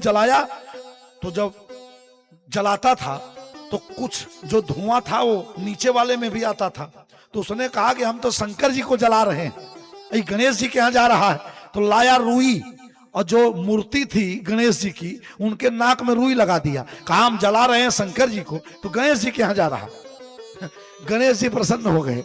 जलाया तो जब जलाता था तो कुछ जो धुआं था वो नीचे वाले में भी आता था। तो उसने कहा कि हम तो शंकर जी को जला रहे हैं, गणेश जी के यहाँ जा रहा है। तो लाया रुई और जो मूर्ति थी गणेश जी की उनके नाक में रुई लगा दिया। कहा हम जला रहे हैं शंकर जी को, तो गणेश जी के यहाँ जा रहा। गणेश जी प्रसन्न हो गए,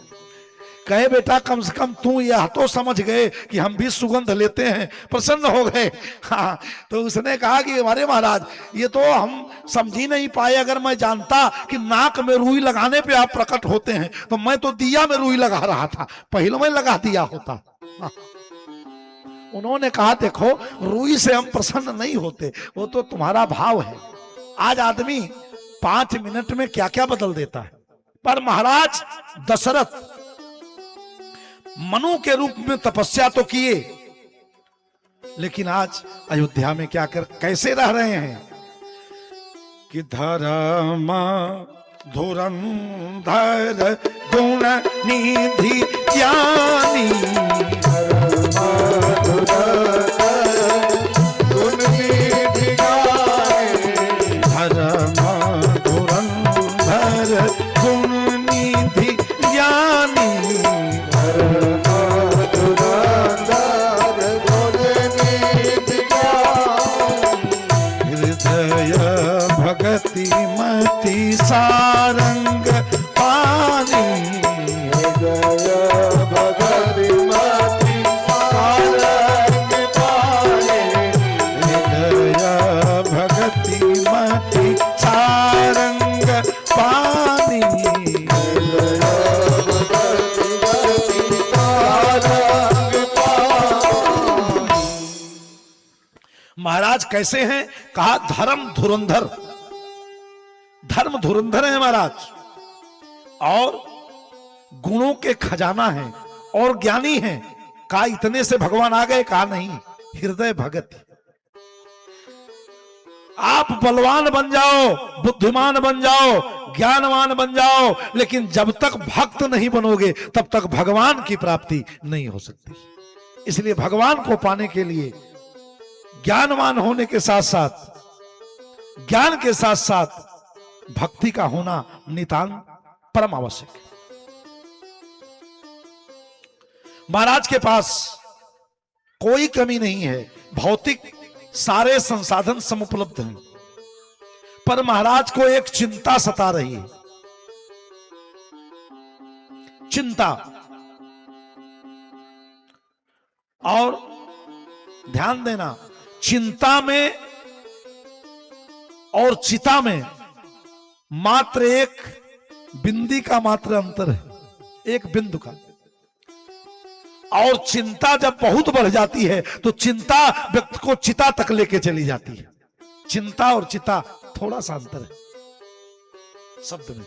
कहे बेटा कम से कम तू यह तो समझ गए कि हम भी सुगंध लेते हैं, प्रसन्न हो गए। हाँ, तो उसने कहा कि हमारे महाराज ये तो हम समझ ही नहीं पाए, अगर मैं जानता कि नाक में रुई लगाने पे आप प्रकट होते हैं तो मैं तो दिया में रुई लगा रहा था, पहले में लगा दिया होता। हाँ। उन्होंने कहा देखो रुई से हम प्रसन्न नहीं होते, वो तो तुम्हारा भाव है। आज आदमी 5 मिनट में क्या क्या बदल देता है, पर महाराज दशरथ मनु के रूप में तपस्या तो किए, लेकिन आज अयोध्या में क्या कर कैसे रह रहे हैं कि धर्म धुरंधर गुण निधि ज्ञानी, मति सारंग पानी, भगति मति सारंग पानी, भगति मति सारंग पानी। महाराज कैसे हैं? कहा धर्म धुरंधर, धर्म धुरंधर है महाराज, और गुणों के खजाना है और ज्ञानी है। कहा इतने से भगवान आ गए? कहा नहीं, हृदय भगत। आप बलवान बन जाओ, बुद्धिमान बन जाओ, ज्ञानवान बन जाओ, लेकिन जब तक भक्त नहीं बनोगे तब तक भगवान की प्राप्ति नहीं हो सकती। इसलिए भगवान को पाने के लिए ज्ञानवान होने के साथ साथ, ज्ञान के साथ साथ भक्ति का होना नितांत परम आवश्यक है। महाराज के पास कोई कमी नहीं है, भौतिक सारे संसाधन समुपलब्ध हैं, पर महाराज को एक चिंता सता रही है। चिंता, और ध्यान देना, चिंता में और चिता में मात्र एक बिंदी का मात्र अंतर है, एक बिंदु का। और चिंता जब बहुत बढ़ जाती है तो चिंता व्यक्ति को चिता तक लेके चली जाती है। चिंता और चिता थोड़ा सा अंतर है शब्द में।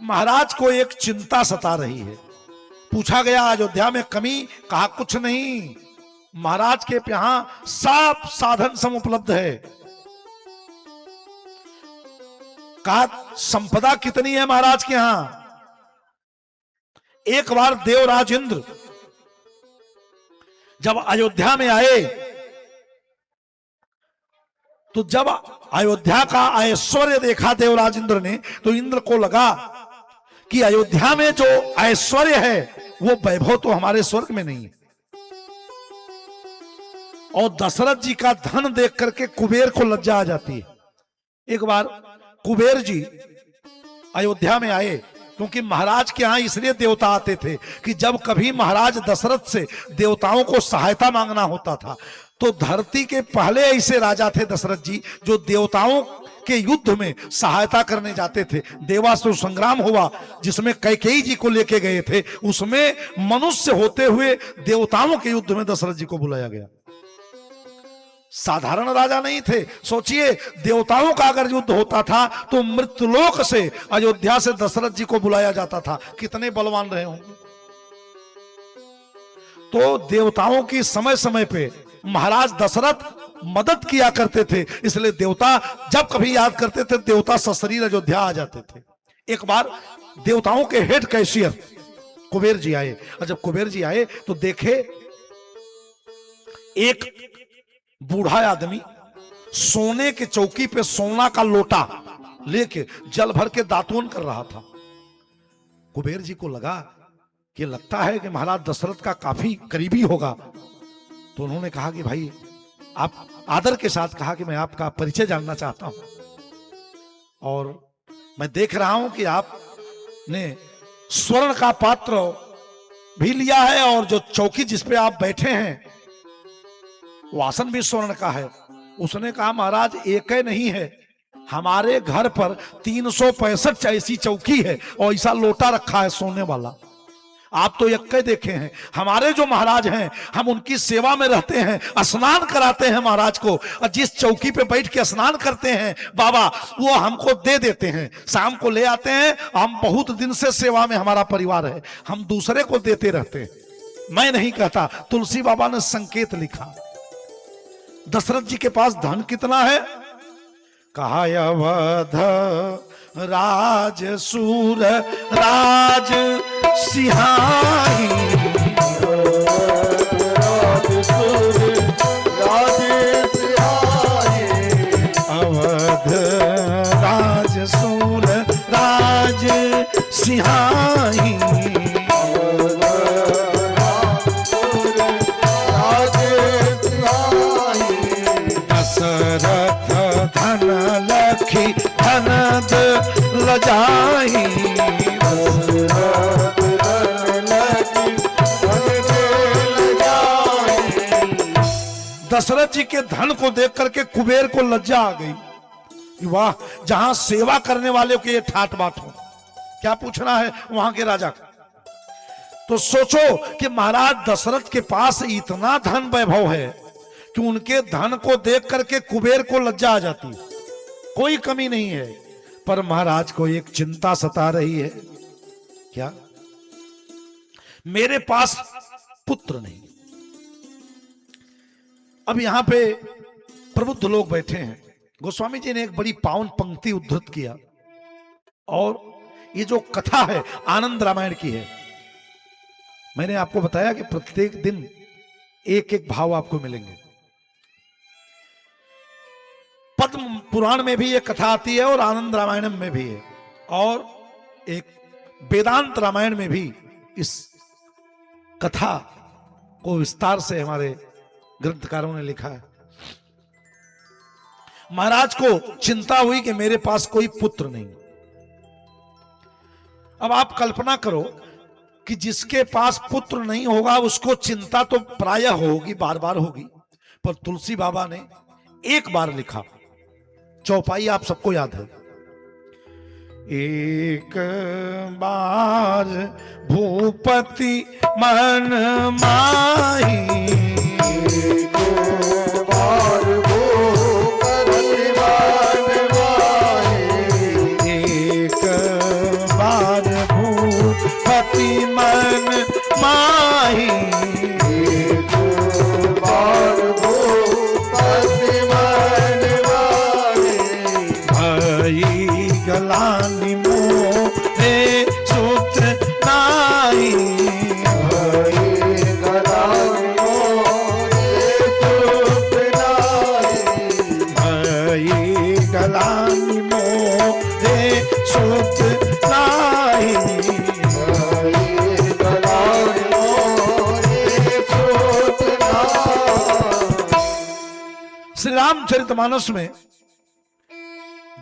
महाराज को एक चिंता सता रही है। पूछा गया अयोध्या में कमी? कहा कुछ नहीं, महाराज के यहां सब साधन समुपलब्ध है। कहा संपदा कितनी है महाराज के यहां? एक बार देवराज इंद्र जब अयोध्या में आए तो जब अयोध्या का ऐश्वर्य देखा देवराज इंद्र ने, तो इंद्र को लगा कि अयोध्या में जो ऐश्वर्य है वो वैभव तो हमारे स्वर्ग में नहीं है। और दशरथ जी का धन देख करके कुबेर को लज्जा आ जाती है। एक बार कुबेर जी अयोध्या में आए, क्योंकि महाराज के यहां इसलिए देवता आते थे कि जब कभी महाराज दशरथ से देवताओं को सहायता मांगना होता था तो धरती के पहले ऐसे राजा थे दशरथ जी जो देवताओं के युद्ध में सहायता करने जाते थे। देवासुर संग्राम हुआ जिसमें कैकेयी जी को लेके गए थे, उसमें मनुष्य होते हुए देवताओं के युद्ध में दशरथ जी को बुलाया गया। साधारण राजा नहीं थे। सोचिए देवताओं का अगर युद्ध होता था तो मृत्युलोक से अयोध्या से दशरथ जी को बुलाया जाता था, कितने बलवान रहे होंगे। तो देवताओं की समय समय पे महाराज दशरथ मदद किया करते थे, इसलिए देवता जब कभी याद करते थे देवता सशरीर अयोध्या आ जाते थे। एक बार देवताओं के हेड कैशियर कुबेर जी आए, और जब कुबेर जी आए तो देखे एक बूढ़ा आदमी सोने के चौकी पे सोना का लोटा लेके जल भर के दातून कर रहा था। कुबेर जी को लगा कि लगता है कि महाराज दशरथ का काफी करीबी होगा, तो उन्होंने कहा कि भाई, आप आदर के साथ कहा कि मैं आपका परिचय जानना चाहता हूं, और मैं देख रहा हूं कि आपने स्वर्ण का पात्र भी लिया है और जो चौकी जिस पे आप बैठे हैं वो आसन भी स्वर्ण का है। उसने कहा महाराज एक ही नहीं है, हमारे घर पर 365 ऐसी चौकी है और ऐसा लोटा रखा है सोने वाला, आप तो एक देखे हैं। हमारे जो महाराज हैं हम उनकी सेवा में रहते हैं, स्नान कराते हैं महाराज को, और जिस चौकी पे बैठ के स्नान करते हैं बाबा वो हमको दे देते हैं, शाम को ले आते हैं। हम बहुत दिन से सेवा में हमारा परिवार है, हम दूसरे को देते रहते हैं। मैं नहीं कहता, तुलसी बाबा ने संकेत लिखा। दशरथ जी के पास धन कितना है? कहा अवध राज सूर राज सिहाई, अवध राज सूर राज सिहाई, दशरथ धन लखी धनद लजाई, दशरथ जी के धन को देख करके कुबेर को लज्जा आ गई कि वाह, जहां सेवा करने वाले के ये ठाट बाट हो, क्या पूछना है वहां के राजा का। तो सोचो कि महाराज दशरथ के पास इतना धन वैभव है कि उनके धन को देख करके कुबेर को लज्जा आ जाती है, कोई कमी नहीं है। पर महाराज को एक चिंता सता रही है, क्या? मेरे पास पुत्र नहीं। अब यहां पे प्रबुद्ध लोग बैठे हैं। गोस्वामी जी ने एक बड़ी पावन पंक्ति उद्धृत किया, और ये जो कथा है आनंद रामायण की है। मैंने आपको बताया कि प्रत्येक दिन एक एक भाव आपको मिलेंगे। पद्म पुराण में भी ये कथा आती है और आनंद रामायण में भी है, और एक वेदांत रामायण में भी इस कथा को विस्तार से हमारे ग्रंथकारों ने लिखा है। महाराज को चिंता हुई कि मेरे पास कोई पुत्र नहीं। अब आप कल्पना करो कि जिसके पास पुत्र नहीं होगा उसको चिंता तो प्रायः होगी, बार बार होगी, पर तुलसी बाबा ने एक बार लिखा। चौपाई आप सबको याद है, एक बार भूपति मन माही, एक बार भूपति मन माही, एक बार भूपति मन माही, एक बार भूपति मन माही, भई गलानी मोहे सूत्र नाई, भई गलानी मोहे सूत्र नाई, भई गलानी मोहे सूत्र नाई, भई गलानी मोहे सूत्र नाई। श्री रामचरितमानस में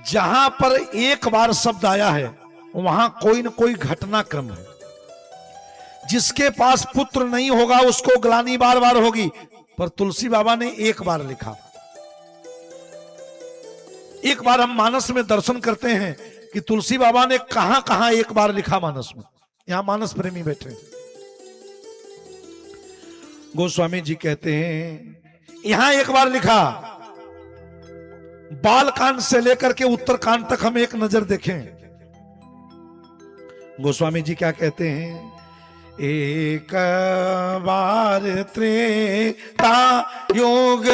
जहां पर एक बार शब्द आया है वहां कोई न कोई घटनाक्रम है। जिसके पास पुत्र नहीं होगा उसको ग्लानि बार बार होगी, पर तुलसी बाबा ने एक बार लिखा। एक बार हम मानस में दर्शन करते हैं कि तुलसी बाबा ने कहां कहां एक बार लिखा मानस में। यहां मानस प्रेमी बैठे हैं। गोस्वामी जी कहते हैं यहां एक बार लिखा, बाल कांड से लेकर के उत्तर कांड तक हम एक नजर देखें। गोस्वामी जी क्या कहते हैं, एक बार त्रेता योग